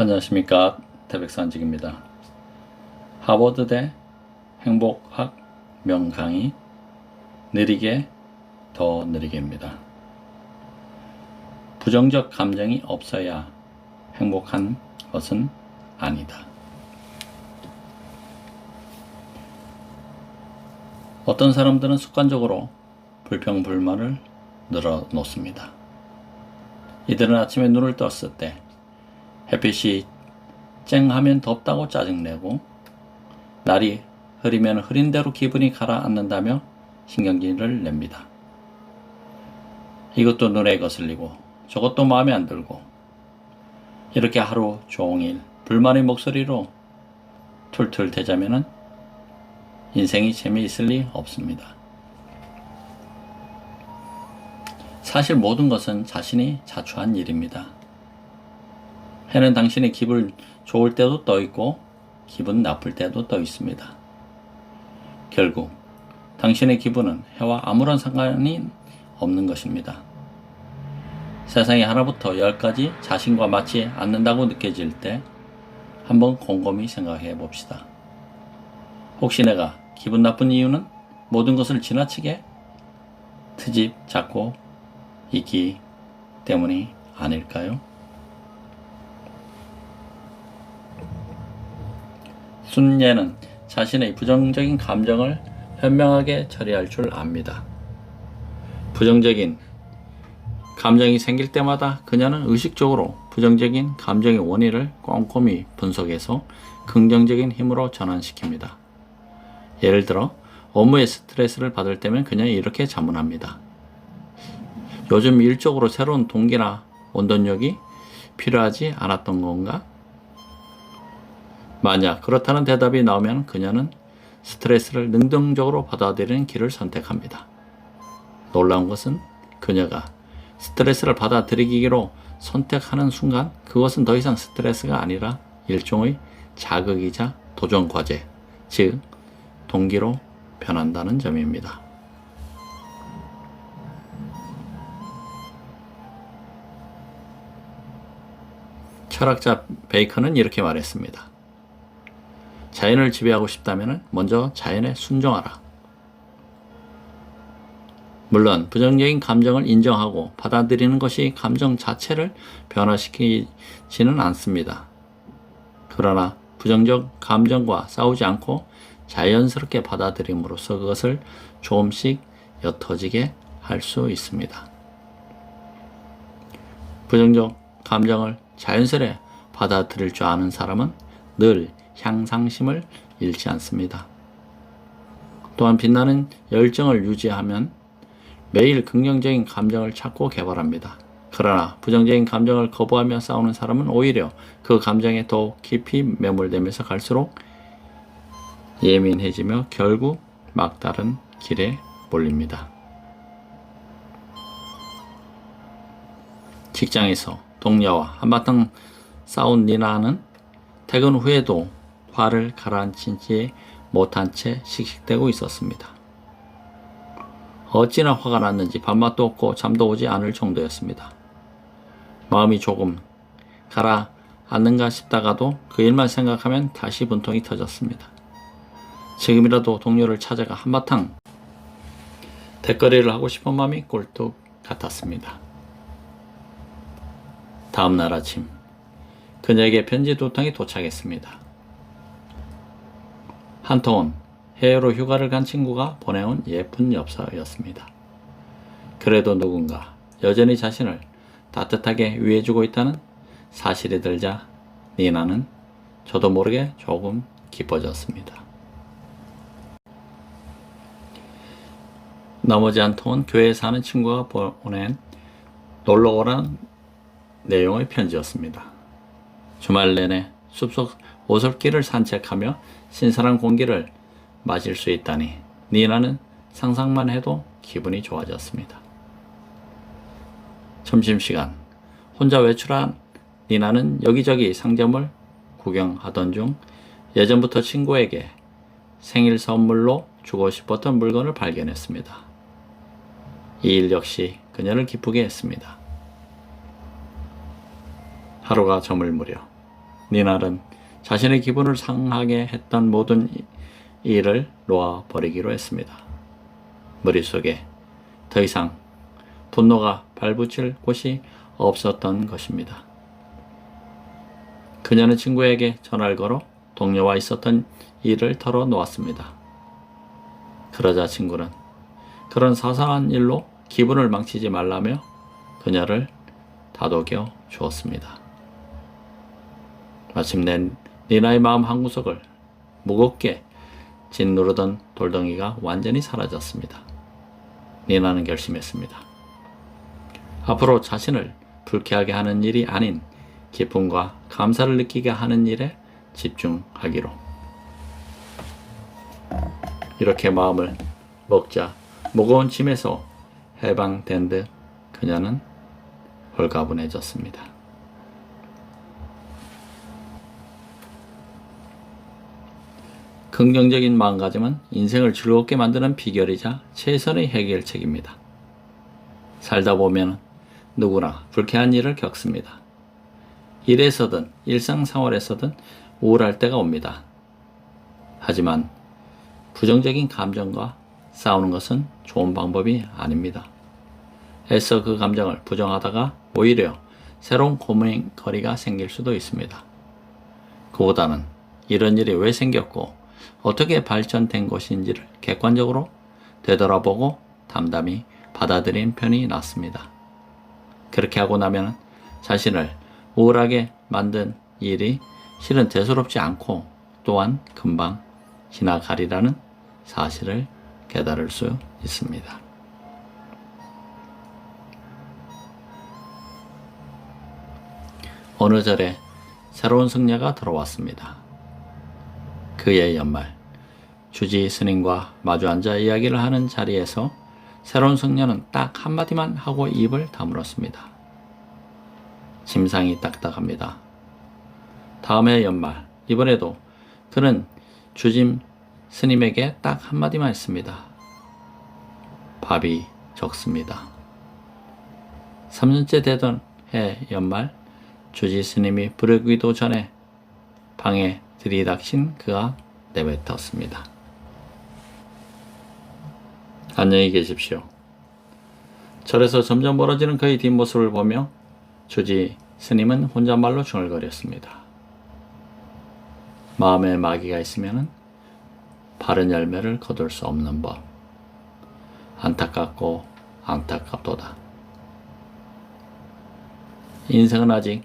안녕하십니까. 태백산직입니다. 하버드대 행복학 명강의 느리게 더 느리게입니다. 부정적 감정이 없어야 행복한 것은 아니다. 어떤 사람들은 습관적으로 불평불만을 늘어놓습니다. 이들은 아침에 눈을 떴을 때 햇빛이 쨍하면 덥다고 짜증내고 날이 흐리면 흐린 대로 기분이 가라앉는다며 신경질을 냅니다. 이것도 눈에 거슬리고 저것도 마음에 안 들고 이렇게 하루 종일 불만의 목소리로 툴툴 대자면은 인생이 재미있을 리 없습니다. 사실 모든 것은 자신이 자초한 일입니다. 해는 당신의 기분 좋을 때도 떠 있고 기분 나쁠 때도 떠 있습니다. 결국 당신의 기분은 해와 아무런 상관이 없는 것입니다. 세상에 하나부터 열까지 자신과 맞지 않는다고 느껴질 때 한번 곰곰이 생각해 봅시다. 혹시 내가 기분 나쁜 이유는 모든 것을 지나치게 트집 잡고 있기 때문이 아닐까요? 순례는 자신의 부정적인 감정을 현명하게 처리할 줄 압니다. 부정적인 감정이 생길 때마다 그녀는 의식적으로 부정적인 감정의 원인을 꼼꼼히 분석해서 긍정적인 힘으로 전환시킵니다. 예를 들어 업무에 스트레스를 받을 때면 그녀는 이렇게 자문합니다. 요즘 일적으로 새로운 동기나 원동력이 필요하지 않았던 건가? 만약 그렇다는 대답이 나오면 그녀는 스트레스를 능동적으로 받아들이는 길을 선택합니다. 놀라운 것은 그녀가 스트레스를 받아들이기로 선택하는 순간 그것은 더 이상 스트레스가 아니라 일종의 자극이자 도전 과제, 즉 동기로 변한다는 점입니다. 철학자 베이컨은 이렇게 말했습니다. 자연을 지배하고 싶다면 먼저 자연에 순종하라. 물론 부정적인 감정을 인정하고 받아들이는 것이 감정 자체를 변화시키지는 않습니다. 그러나 부정적 감정과 싸우지 않고 자연스럽게 받아들임으로써 그것을 조금씩 옅어지게 할 수 있습니다. 부정적 감정을 자연스레 받아들일 줄 아는 사람은 늘 향상심을 잃지 않습니다. 또한 빛나는 열정을 유지하면 매일 긍정적인 감정을 찾고 개발합니다. 그러나 부정적인 감정을 거부하며 싸우는 사람은 오히려 그 감정에 더욱 깊이 매몰되면서 갈수록 예민해지며 결국 막다른 길에 몰립니다. 직장에서 동료와 한바탕 싸운 니나는 퇴근 후에도 화를 가라앉히지 못한 채 씩씩대고 있었습니다. 어찌나 화가 났는지 밥맛도 없고 잠도 오지 않을 정도였습니다. 마음이 조금 가라앉는가 싶다가도 그 일만 생각하면 다시 분통이 터졌습니다. 지금이라도 동료를 찾아가 한바탕 대거리를 하고 싶은 마음이 꼴뚝 같았습니다. 다음날 아침 그녀에게 편지 2통이 도착했습니다. 한 통은 해외로 휴가를 간 친구가 보내온 예쁜 엽서였습니다. 그래도 누군가 여전히 자신을 따뜻하게 위해주고 있다는 사실이 들자 니나는 저도 모르게 조금 기뻐졌습니다. 나머지 한 통은 교회에 사는 친구가 보낸 놀러오라는 내용의 편지였습니다. 주말 내내 숲속 오솔길을 산책하며 신선한 공기를 마실 수 있다니 니나는 상상만 해도 기분이 좋아졌습니다. 점심시간 혼자 외출한 니나는 여기저기 상점을 구경하던 중 예전부터 친구에게 생일 선물로 주고 싶었던 물건을 발견했습니다. 이 일 역시 그녀를 기쁘게 했습니다. 하루가 저물 무렵 니날은 자신의 기분을 상하게 했던 모든 일을 놓아버리기로 했습니다. 머릿속에 더 이상 분노가 발붙일 곳이 없었던 것입니다. 그녀는 친구에게 전화를 걸어 동료와 있었던 일을 털어놓았습니다. 그러자 친구는 그런 사소한 일로 기분을 망치지 말라며 그녀를 다독여 주었습니다. 마침내 니나의 마음 한구석을 무겁게 짓누르던 돌덩이가 완전히 사라졌습니다. 니나는 결심했습니다. 앞으로 자신을 불쾌하게 하는 일이 아닌 기쁨과 감사를 느끼게 하는 일에 집중하기로. 이렇게 마음을 먹자 무거운 짐에서 해방된 듯 그녀는 홀가분해졌습니다. 긍정적인 마음가짐은 인생을 즐겁게 만드는 비결이자 최선의 해결책입니다. 살다 보면 누구나 불쾌한 일을 겪습니다. 일에서든 일상생활에서든 우울할 때가 옵니다. 하지만 부정적인 감정과 싸우는 것은 좋은 방법이 아닙니다. 애써 그 감정을 부정하다가 오히려 새로운 고민거리가 생길 수도 있습니다. 그보다는 이런 일이 왜 생겼고 어떻게 발전된 것인지를 객관적으로 되돌아보고 담담히 받아들이는 편이 낫습니다. 그렇게 하고 나면 자신을 우울하게 만든 일이 실은 대수롭지 않고 또한 금방 지나가리라는 사실을 깨달을 수 있습니다. 어느 절에 새로운 승려가 들어왔습니다. 그의 연말, 주지 스님과 마주 앉아 이야기를 하는 자리에서 새로운 승려는 딱 한마디만 하고 입을 다물었습니다. 심상이 딱딱합니다. 다음해 연말, 이번에도 그는 주짐 스님에게 딱 한마디만 했습니다. 밥이 적습니다. 3년째 되던 해 연말, 주지 스님이 부르기도 전에 방에 들이닥친 그가 내뱉었습니다. 안녕히 계십시오. 절에서 점점 멀어지는 그의 뒷모습을 보며 주지 스님은 혼잣말로 중얼거렸습니다. 마음에 마귀가 있으면 바른 열매를 거둘 수 없는 법. 안타깝고 안타깝도다. 인생은 아직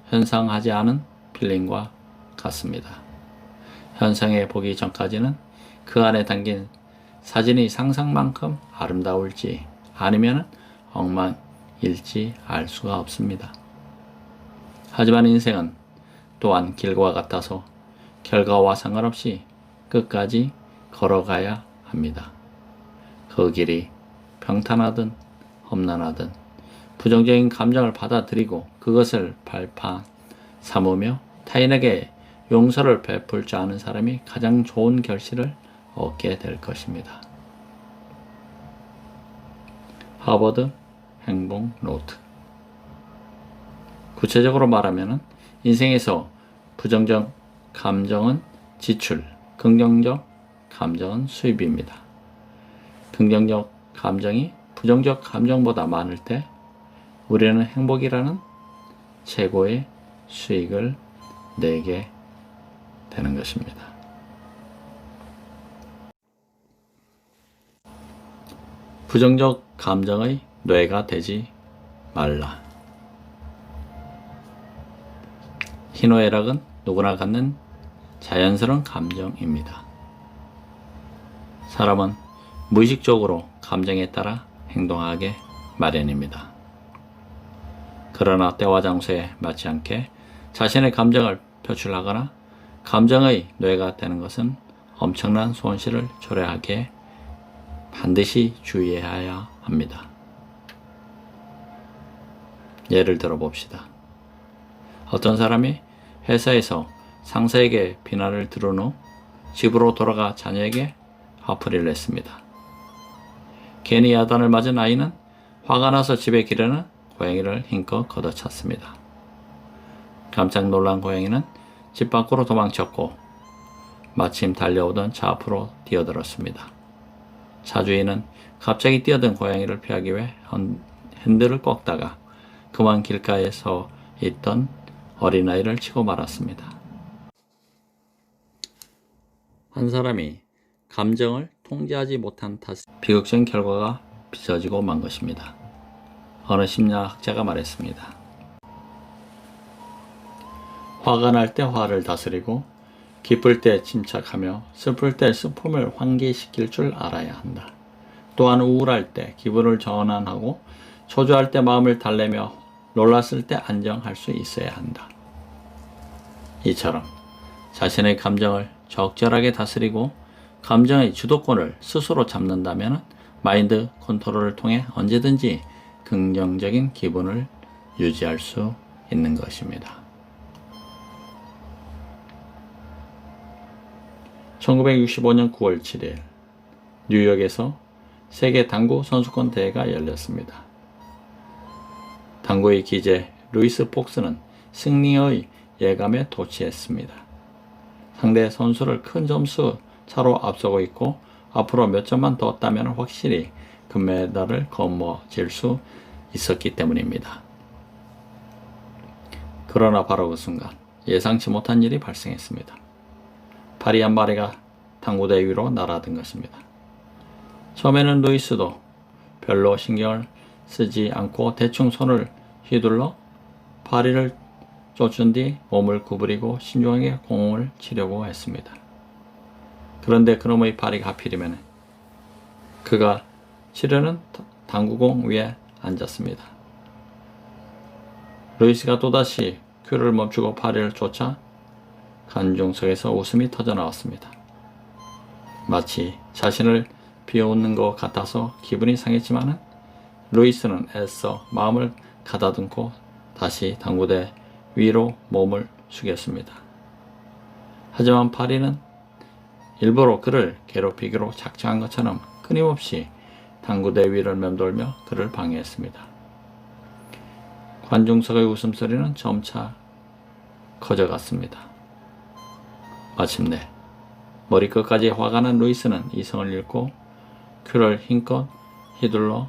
현상하지 않은 필름과 같습니다. 현상에 보기 전까지는 그 안에 담긴 사진이 상상만큼 아름다울지 아니면 엉망일지 알 수가 없습니다. 하지만 인생은 또한 길과 같아서 결과와 상관없이 끝까지 걸어가야 합니다. 그 길이 평탄하든 험난하든 부정적인 감정을 받아들이고 그것을 발판 삼으며 타인에게 용서를 베풀 줄 아는 사람이 가장 좋은 결실을 얻게 될 것입니다. 하버드 행복 노트. 구체적으로 말하면 인생에서 부정적 감정은 지출, 긍정적 감정은 수입입니다. 긍정적 감정이 부정적 감정보다 많을 때 우리는 행복이라는 최고의 수익을 내게 되는 것입니다. 부정적 감정의 뇌가 되지 말라. 희노애락은 누구나 갖는 자연스러운 감정입니다. 사람은 무의식적으로 감정에 따라 행동하게 마련입니다. 그러나 때와 장소에 맞지 않게 자신의 감정을 표출하거나 감정의 뇌가 되는 것은 엄청난 손실을 초래하기에 반드시 주의해야 합니다. 예를 들어 봅시다. 어떤 사람이 회사에서 상사에게 비난을 들은 후 집으로 돌아가 자녀에게 화풀이를 했습니다. 괜히 야단을 맞은 아이는 화가 나서 집에 기르는 고양이를 힘껏 걷어찼습니다. 깜짝 놀란 고양이는 집 밖으로 도망쳤고 마침 달려오던 차 앞으로 뛰어들었습니다. 차 주인은 갑자기 뛰어든 고양이를 피하기 위해 핸들을 꺾다가 그만 길가에 서 있던 어린아이를 치고 말았습니다. 한 사람이 감정을 통제하지 못한 탓에 비극적인 결과가 빚어지고 만 것입니다. 어느 심리학자가 말했습니다. 화가 날 때 화를 다스리고 기쁠 때 침착하며 슬플 때 슬픔을 환기시킬 줄 알아야 한다. 또한 우울할 때 기분을 전환하고 초조할 때 마음을 달래며 놀랐을 때 안정할 수 있어야 한다. 이처럼 자신의 감정을 적절하게 다스리고 감정의 주도권을 스스로 잡는다면 마인드 컨트롤을 통해 언제든지 긍정적인 기분을 유지할 수 있는 것입니다. 1965년 9월 7일 뉴욕에서 세계 당구 선수권 대회가 열렸습니다. 당구의 기재 루이스 폭스는 승리의 예감에 도취했습니다. 상대 선수를 큰 점수 차로 앞서고 있고 앞으로 몇 점만 더 따면 확실히 금메달을 거머쥘 수 있었기 때문입니다. 그러나 바로 그 순간 예상치 못한 일이 발생했습니다. 파리 한 마리가 당구대 위로 날아든 것입니다. 처음에는 루이스도 별로 신경을 쓰지 않고 대충 손을 휘둘러 파리를 쫓은 뒤 몸을 구부리고 신중하게 공을 치려고 했습니다. 그런데 그놈의 파리가 하필이면 그가 치려는 당구공 위에 앉았습니다. 루이스가 또다시 큐를 멈추고 파리를 쫓아 관중석에서 웃음이 터져나왔습니다. 마치 자신을 비웃는 것 같아서 기분이 상했지만 루이스는 애써 마음을 가다듬고 다시 당구대 위로 몸을 숙였습니다. 하지만 파리는 일부러 그를 괴롭히기로 작정한 것처럼 끊임없이 당구대 위를 맴돌며 그를 방해했습니다. 관중석의 웃음소리는 점차 커져갔습니다. 마침내 머리끝까지 화가 난 루이스는 이성을 잃고 큐를 힘껏 휘둘러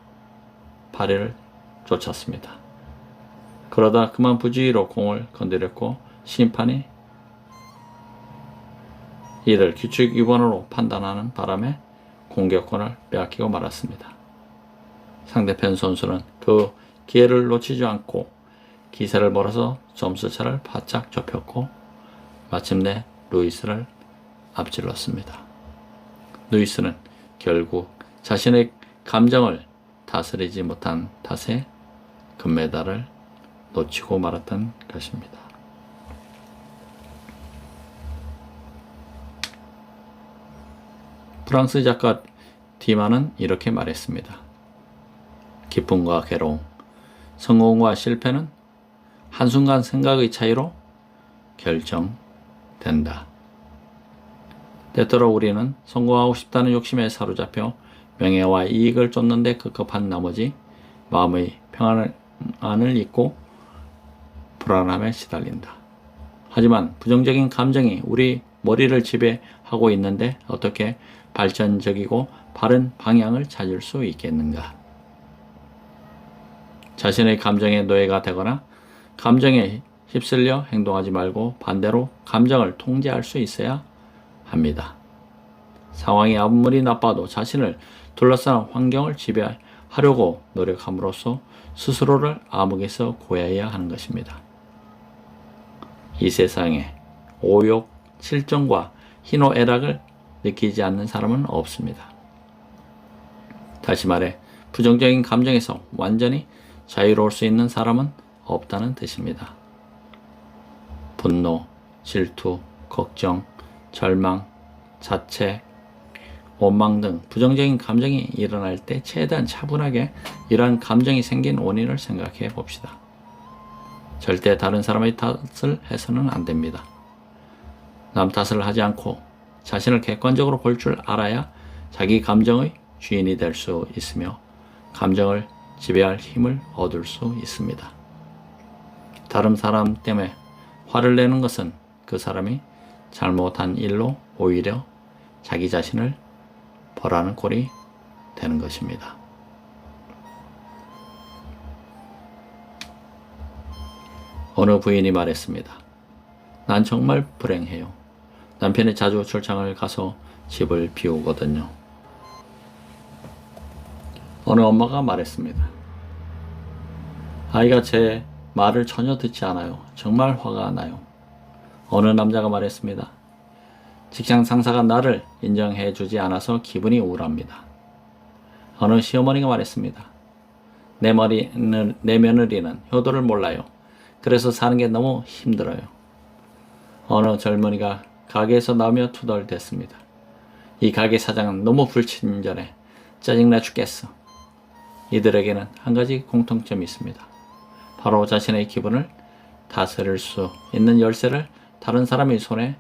파리를 쫓았습니다. 그러다 그만 부주의로 공을 건드렸고 심판이 이를 규칙 위반으로 판단하는 바람에 공격권을 빼앗기고 말았습니다. 상대편 선수는 그 기회를 놓치지 않고 기세를 몰아서 점수차를 바짝 좁혔고 마침내 루이스를 앞질렀습니다. 루이스는 결국 자신의 감정을 다스리지 못한 탓에 금메달을 놓치고 말았던 것입니다. 프랑스 작가 디마는 이렇게 말했습니다. 기쁨과 괴로움, 성공과 실패는 한순간 생각의 차이로 결정된다. 때때로 우리는 성공하고 싶다는 욕심에 사로잡혀 명예와 이익을 쫓는 데 급급한 나머지 마음의 평안을 잊고 불안함에 시달린다. 하지만 부정적인 감정이 우리 머리를 지배하고 있는데 어떻게 발전적이고 바른 방향을 찾을 수 있겠는가? 자신의 감정의 노예가 되거나 감정에 휩쓸려 행동하지 말고 반대로 감정을 통제할 수 있어야 합니다. 상황이 아무리 나빠도 자신을 둘러싼 환경을 지배하려고 노력함으로써 스스로를 암흑에서 구해야 하는 것입니다. 이 세상에 오욕, 실정과 희노애락을 느끼지 않는 사람은 없습니다. 다시 말해 부정적인 감정에서 완전히 자유로울 수 있는 사람은 없다는 뜻입니다. 분노, 질투, 걱정, 절망, 자책, 원망 등 부정적인 감정이 일어날 때 최대한 차분하게 이러한 감정이 생긴 원인을 생각해 봅시다. 절대 다른 사람의 탓을 해서는 안 됩니다. 남 탓을 하지 않고 자신을 객관적으로 볼 줄 알아야 자기 감정의 주인이 될 수 있으며 감정을 지배할 힘을 얻을 수 있습니다. 다른 사람 때문에 화를 내는 것은 그 사람이 잘못한 일로 오히려 자기 자신을 벌하는 꼴이 되는 것입니다. 어느 부인이 말했습니다. 난 정말 불행해요. 남편이 자주 출장을 가서 집을 비우거든요. 어느 엄마가 말했습니다. 아이가 제 말을 전혀 듣지 않아요. 정말 화가 나요. 어느 남자가 말했습니다. 직장 상사가 나를 인정해 주지 않아서 기분이 우울합니다. 어느 시어머니가 말했습니다. 내 며느리는 효도를 몰라요. 그래서 사는 게 너무 힘들어요. 어느 젊은이가 가게에서 나오며 투덜댔습니다. 이 가게 사장은 너무 불친절해. 짜증나 죽겠어. 이들에게는 한 가지 공통점이 있습니다. 바로 자신의 기분을 다스릴 수 있는 열쇠를 다른 사람의 손에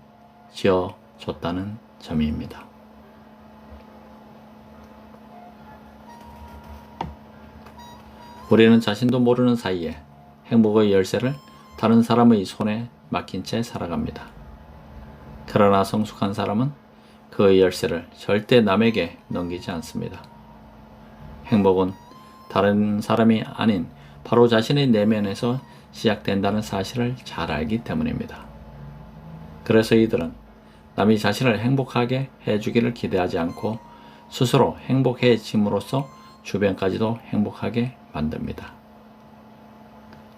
쥐어줬다는 점입니다. 우리는 자신도 모르는 사이에 행복의 열쇠를 다른 사람의 손에 맡긴 채 살아갑니다. 그러나 성숙한 사람은 그 열쇠를 절대 남에게 넘기지 않습니다. 행복은 다른 사람이 아닌 바로 자신의 내면에서 시작된다는 사실을 잘 알기 때문입니다. 그래서 이들은 남이 자신을 행복하게 해주기를 기대하지 않고 스스로 행복해짐으로써 주변까지도 행복하게 만듭니다.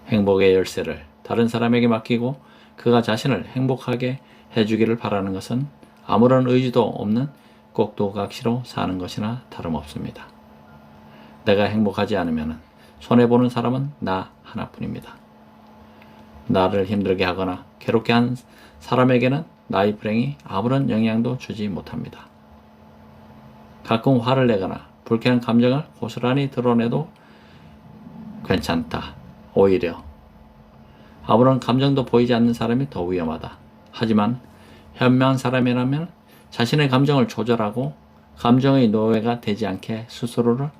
행복의 열쇠를 다른 사람에게 맡기고 그가 자신을 행복하게 해주기를 바라는 것은 아무런 의지도 없는 꼭두각시로 사는 것이나 다름없습니다. 내가 행복하지 않으면 손해보는 사람은 나 하나뿐입니다. 나를 힘들게 하거나 괴롭게 한 사람에게는 나의 불행이 아무런 영향도 주지 못합니다. 가끔 화를 내거나 불쾌한 감정을 고스란히 드러내도 괜찮다. 오히려 아무런 감정도 보이지 않는 사람이 더 위험하다. 하지만 현명한 사람이라면 자신의 감정을 조절하고 감정의 노예가 되지 않게 스스로를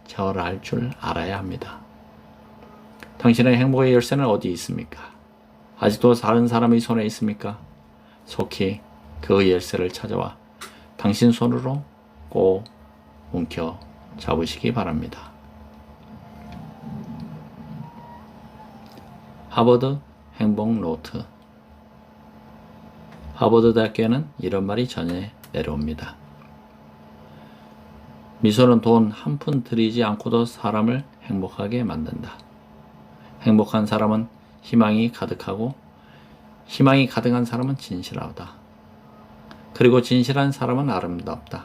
절할 줄 알아야 합니다. 당신의 행복의 열쇠는 어디 있습니까? 아직도 다른 사람의 손에 있습니까? 속히 그 열쇠를 찾아와 당신 손으로 꼭 움켜 잡으시기 바랍니다. 하버드 행복 노트. 하버드 대학교에는 이런 말이 전해 내려옵니다. 미소는 돈 한 푼 들이지 않고도 사람을 행복하게 만든다. 행복한 사람은 희망이 가득하고 희망이 가득한 사람은 진실하다. 그리고 진실한 사람은 아름답다.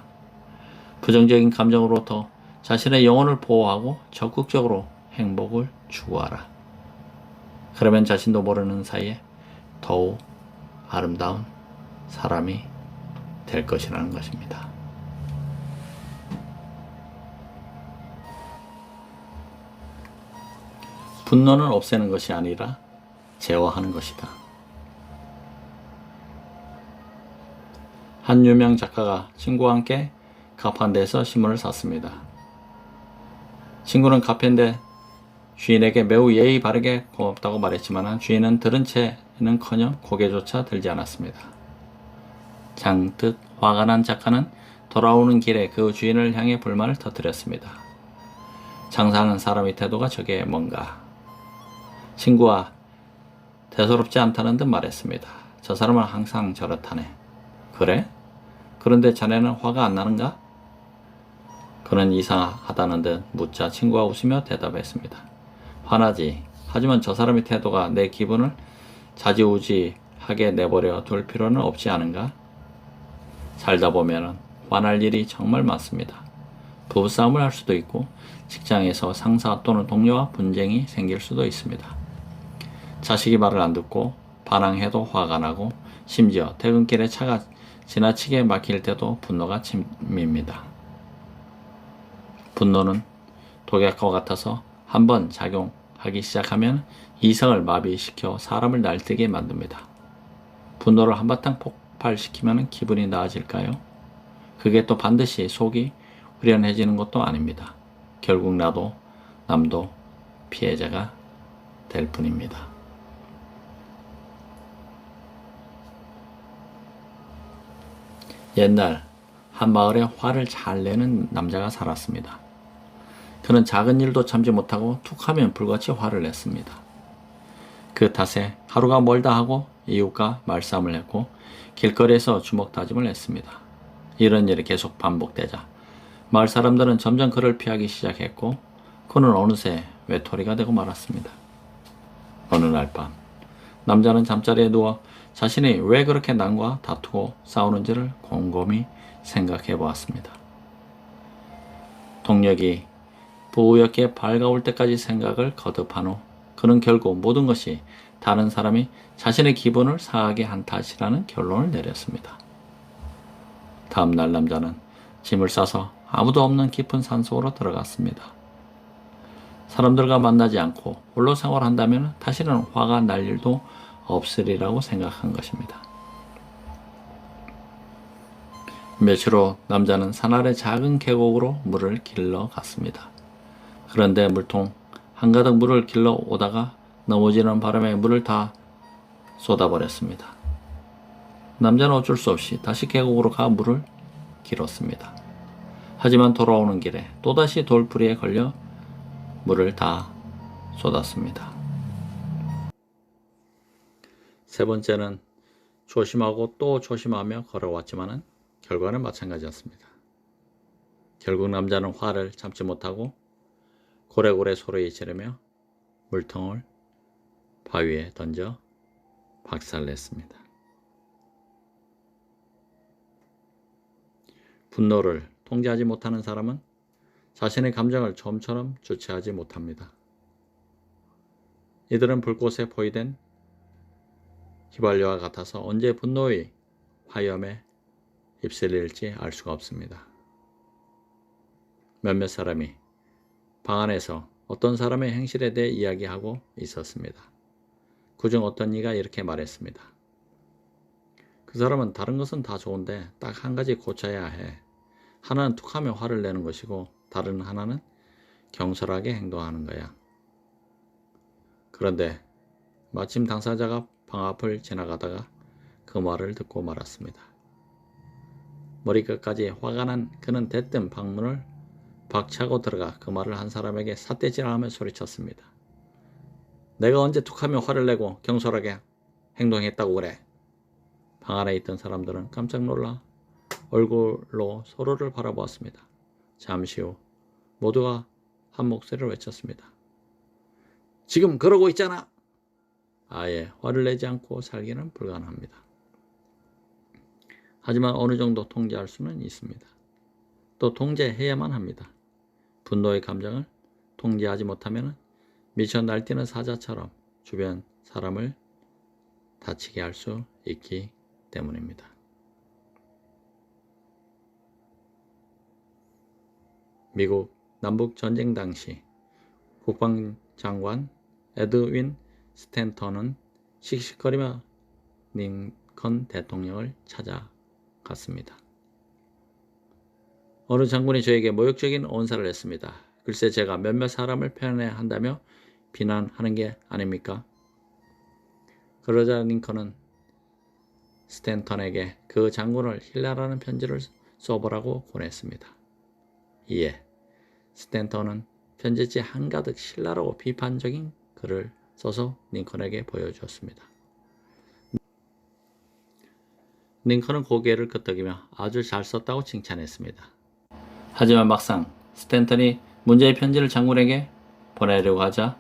부정적인 감정으로부터 자신의 영혼을 보호하고 적극적으로 행복을 추구하라. 그러면 자신도 모르는 사이에 더욱 아름다운 사람이 될 것이라는 것입니다. 분노는 없애는 것이 아니라 제어하는 것이다. 한 유명 작가가 친구와 함께 카페인데에서 신문을 샀습니다. 친구는 카페인데 주인에게 매우 예의 바르게 고맙다고 말했지만 주인은 들은 채는커녕 고개조차 들지 않았습니다. 잔뜩 화가 난 작가는 돌아오는 길에 그 주인을 향해 불만을 터뜨렸습니다. 장사하는 사람의 태도가 저게 뭔가. 친구와 대수롭지 않다는 듯 말했습니다. 저 사람은 항상 저렇다네. 그래? 그런데 자네는 화가 안 나는가? 그는 이상하다는 듯 묻자 친구가 웃으며 대답했습니다. 화나지. 하지만 저 사람의 태도가 내 기분을 좌지우지하게 내버려 둘 필요는 없지 않은가? 살다 보면 화날 일이 정말 많습니다. 부부싸움을 할 수도 있고 직장에서 상사 또는 동료와 분쟁이 생길 수도 있습니다. 자식이 말을 안 듣고 반항해도 화가 나고 심지어 퇴근길에 차가 지나치게 막힐 때도 분노가 침밉니다. 분노는 독약과 같아서 한번 작용하기 시작하면 이성을 마비시켜 사람을 날뛰게 만듭니다. 분노를 한바탕 폭발시키면 기분이 나아질까요? 그게 또 반드시 속이 후련해지는 것도 아닙니다. 결국 나도 남도 피해자가 될 뿐입니다. 옛날 한 마을에 화를 잘 내는 남자가 살았습니다. 그는 작은 일도 참지 못하고 툭하면 불같이 화를 냈습니다. 그 탓에 하루가 멀다 하고 이웃과 말싸움을 했고 길거리에서 주먹 다짐을 했습니다. 이런 일이 계속 반복되자 마을 사람들은 점점 그를 피하기 시작했고 그는 어느새 외톨이가 되고 말았습니다. 어느 날 밤 남자는 잠자리에 누워 자신이 왜 그렇게 남과 다투고 싸우는지를 곰곰이 생각해 보았습니다. 동력이 부옇게 밝아올 때까지 생각을 거듭한 후 그는 결국 모든 것이 다른 사람이 자신의 기분을 상하게 한 탓이라는 결론을 내렸습니다. 다음 날 남자는 짐을 싸서 아무도 없는 깊은 산속으로 들어갔습니다. 사람들과 만나지 않고 홀로 생활한다면 다시는 화가 날 일도 없으리라고 생각한 것입니다. 며칠 후 남자는 산 아래 작은 계곡으로 물을 길러 갔습니다. 그런데 물통 한가득 물을 길러 오다가 넘어지는 바람에 물을 다 쏟아버렸습니다. 남자는 어쩔 수 없이 다시 계곡으로 가 물을 길었습니다. 하지만 돌아오는 길에 또다시 돌부리에 걸려 물을 다 쏟았습니다. 세 번째는 조심하고 또 조심하며 걸어왔지만 결과는 마찬가지였습니다. 결국 남자는 화를 참지 못하고 고래고래 소리에 지르며 물통을 바위에 던져 박살냈습니다. 분노를 통제하지 못하는 사람은 자신의 감정을 좀처럼 주체하지 못합니다. 이들은 불꽃에 포위된 휘발유와 같아서 언제 분노의 화염에 휩쓸릴지 알 수가 없습니다. 몇몇 사람이 방 안에서 어떤 사람의 행실에 대해 이야기하고 있었습니다. 그중 어떤 이가 이렇게 말했습니다. 그 사람은 다른 것은 다 좋은데 딱 한 가지 고쳐야 해. 하나는 툭하며 화를 내는 것이고 다른 하나는 경솔하게 행동하는 거야. 그런데 마침 당사자가 방 앞을 지나가다가 그 말을 듣고 말았습니다. 머리끝까지 화가 난 그는 대뜸 방문을 박차고 들어가 그 말을 한 사람에게 삿대질하며 소리쳤습니다. 내가 언제 툭하며 화를 내고 경솔하게 행동했다고 그래? 방 안에 있던 사람들은 깜짝 놀라 얼굴로 서로를 바라보았습니다. 잠시 후 모두가 한 목소리로 외쳤습니다. 지금 그러고 있잖아. 아예 화를 내지 않고 살기는 불가능합니다. 하지만 어느 정도 통제할 수는 있습니다. 또 통제해야만 합니다. 분노의 감정을 통제하지 못하면 미쳐 날뛰는 사자처럼 주변 사람을 다치게 할 수 있기 때문입니다. 미국 남북전쟁 당시 국방장관 에드윈 스탠턴은 씩씩거리며 링컨 대통령을 찾아갔습니다. 어느 장군이 저에게 모욕적인 언사를 했습니다. 글쎄 제가 몇몇 사람을 편애해야 한다며 비난하는 게 아닙니까? 그러자 링컨은 스탠턴에게 그 장군을 힐라라는 편지를 써보라고 권했습니다. 이에 스탠턴은 편지지 한가득 신라라고 비판적인 글을 써서 링컨에게 보여주었습니다. 링컨은 고개를 끄덕이며 아주 잘 썼다고 칭찬했습니다. 하지만 막상 스탠턴이 문제의 편지를 장군에게 보내려고 하자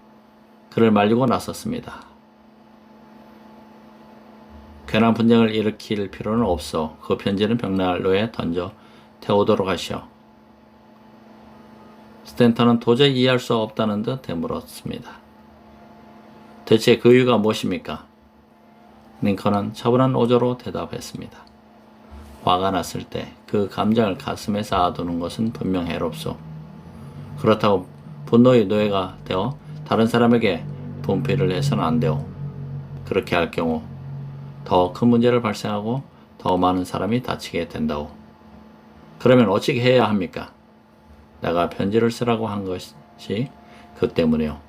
그를 말리고 나섰습니다. 괜한 분쟁을 일으킬 필요는 없어. 그 편지는 벽난로에 던져 태우도록 하시오. 스탠턴은 도저히 이해할 수 없다는 듯 되물었습니다. 대체 그 이유가 무엇입니까? 링컨은 차분한 어조로 대답했습니다. 화가 났을 때 그 감정을 가슴에 쌓아두는 것은 분명 해롭소. 그렇다고 분노의 노예가 되어 다른 사람에게 분필을 해서는 안 돼요. 그렇게 할 경우 더 큰 문제를 발생하고 더 많은 사람이 다치게 된다고. 그러면 어찌 해야 합니까? 내가 편지를 쓰라고 한 것이 그 때문이요.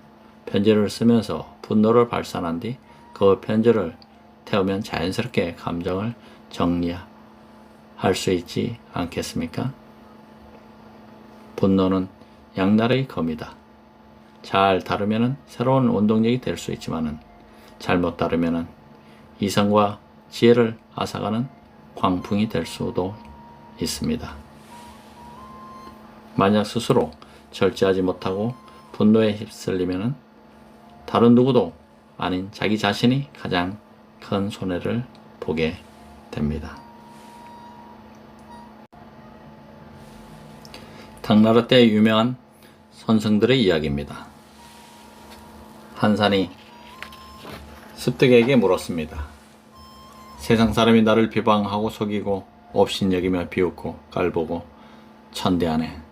편지를 쓰면서 분노를 발산한 뒤 그 편지를 태우면 자연스럽게 감정을 정리하게 할 수 있지 않겠습니까? 분노는 양날의 검이다. 잘 다루면 새로운 원동력이 될 수 있지만 잘못 다루면 이성과 지혜를 앗아가는 광풍이 될 수도 있습니다. 만약 스스로 절제하지 못하고 분노에 휩쓸리면 다른 누구도 아닌 자기 자신이 가장 큰 손해를 보게 됩니다. 당나라 때 유명한 선생들의 이야기입니다. 한산이 습득에게 물었습니다. 세상 사람이 나를 비방하고 속이고 업신여기며 비웃고 깔보고 천대하네.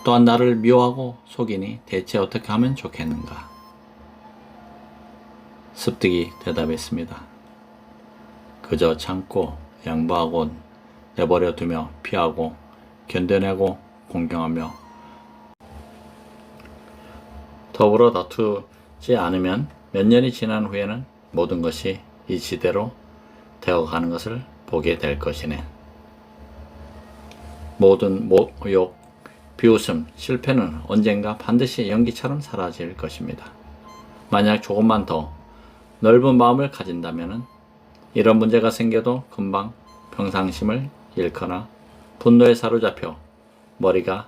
또한 나를 미워하고 속이니 대체 어떻게 하면 좋겠는가? 습득이 대답했습니다. 그저 참고 양보하고 내버려 두며 피하고 견뎌내고 공경하며 더불어 다투지 않으면 몇 년이 지난 후에는 모든 것이 이치대로 되어가는 것을 보게 될 것이네. 모든 모욕, 비웃음, 실패는 언젠가 반드시 연기처럼 사라질 것입니다. 만약 조금만 더 넓은 마음을 가진다면 이런 문제가 생겨도 금방 평상심을 잃거나 분노에 사로잡혀 머리가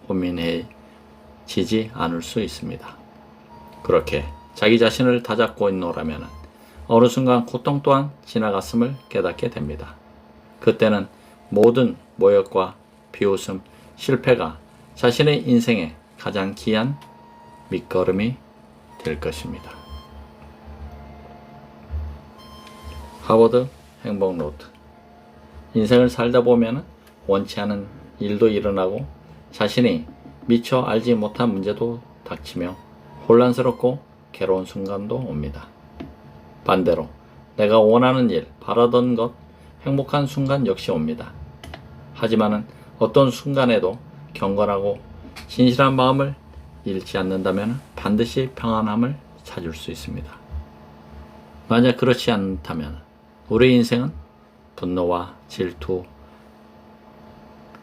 고민해지지 않을 수 있습니다. 그렇게 자기 자신을 다잡고 있노라면 어느 순간 고통 또한 지나갔음을 깨닫게 됩니다. 그때는 모든 모욕과 비웃음, 실패가 자신의 인생의 가장 귀한 밑거름이 될 것입니다. 하버드 행복노트. 인생을 살다 보면 원치 않은 일도 일어나고 자신이 미처 알지 못한 문제도 닥치며 혼란스럽고 괴로운 순간도 옵니다. 반대로 내가 원하는 일, 바라던 것, 행복한 순간 역시 옵니다. 하지만 어떤 순간에도 경건하고 진실한 마음을 잃지 않는다면 반드시 평안함을 찾을 수 있습니다. 만약 그렇지 않다면 우리 인생은 분노와 질투,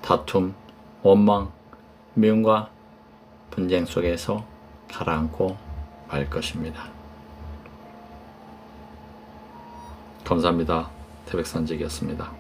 다툼, 원망, 미움과 분쟁 속에서 가라앉고 말 것입니다. 감사합니다. 태백산직이었습니다.